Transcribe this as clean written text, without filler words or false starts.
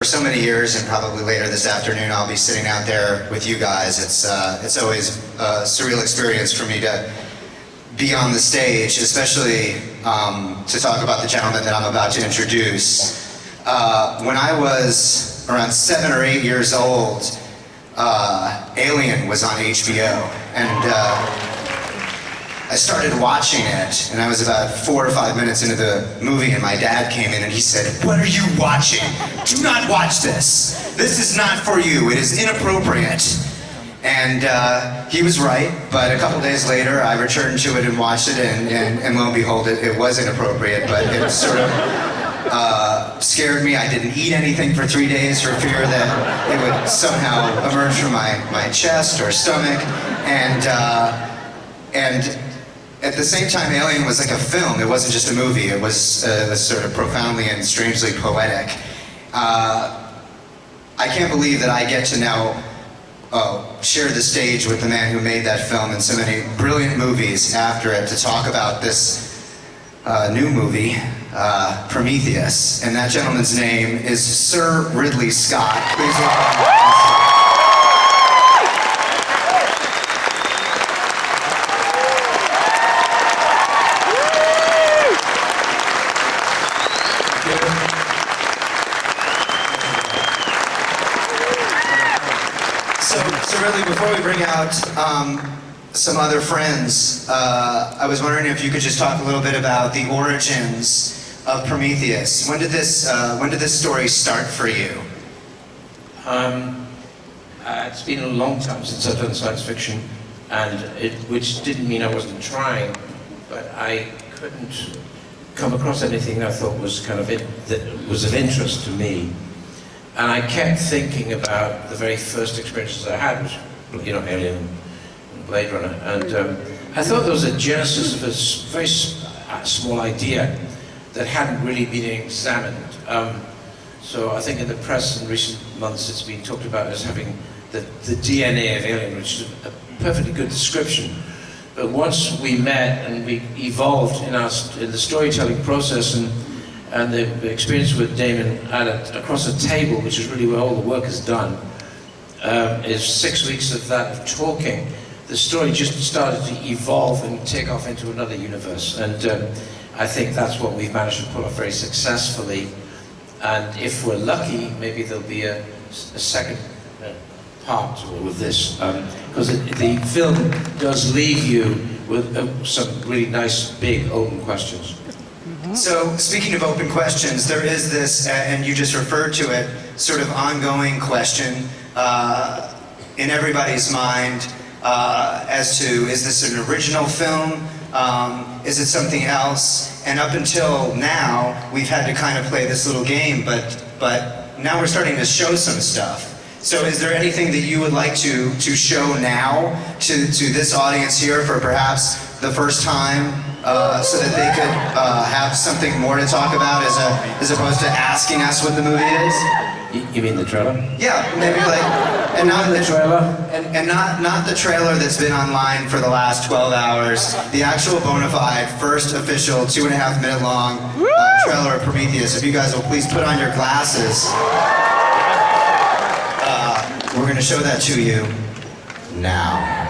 For so many years, and probably later this afternoon, I'll be sitting out there with you guys. It's always a surreal experience for me to be on the stage, especially to talk about the gentleman that I'm about to introduce. When I was around 7 or 8 years old, Alien was on HBO, and I started watching it, and I was about 4 or 5 minutes into the movie, and my dad came in and he said, "What are you watching? Do not watch this. This is not for you. It is inappropriate." And he was right, but a couple days later, I returned to it and watched it, and lo and behold, it was inappropriate, but it sort of scared me. I didn't eat anything for 3 days for fear that it would somehow emerge from my chest or stomach, and at the same time, Alien was like a film. It wasn't just a movie. It was sort of profoundly and strangely poetic. I can't believe that I get to now share the stage with the man who made that film and so many brilliant movies after it to talk about this new movie, Prometheus. And that gentleman's name is Sir Ridley Scott. Please welcome. So really, before we bring out some other friends, I was wondering if you could just talk a little bit about the origins of Prometheus. When did this story start for you? It's been a long time since I've done science fiction, which didn't mean I wasn't trying, but I couldn't come across anything I thought was that was of interest to me. And I kept thinking about the very first experiences I had, which, Alien and Blade Runner. And I thought there was a genesis of a very small idea that hadn't really been examined. So I think in the press in recent months it's been talked about as having the DNA of Alien, which is a perfectly good description. But once we met and we evolved in the storytelling process and the experience with Damon across a table, which is really where all the work is done, is 6 weeks of that of talking. The story just started to evolve and take off into another universe, and I think that's what we've managed to pull off very successfully. And if we're lucky, maybe there'll be a second part to all of this, because the film does leave you with some really nice, big, open questions. So, speaking of open questions, there is this, and you just referred to it, sort of ongoing question in everybody's mind as to, is this an original film? Is it something else? And up until now, we've had to kind of play this little game, but now we're starting to show some stuff. So is there anything that you would like to show now to this audience here for perhaps the first time, so that they could have something more to talk about as opposed to asking us what the movie is? You mean the trailer? Yeah, maybe like, and not the trailer, and not the trailer that's been online for the last 12 hours. The actual bona fide, first official 2.5 minute long trailer of Prometheus. If you guys will please put on your glasses, we're going to show that to you now.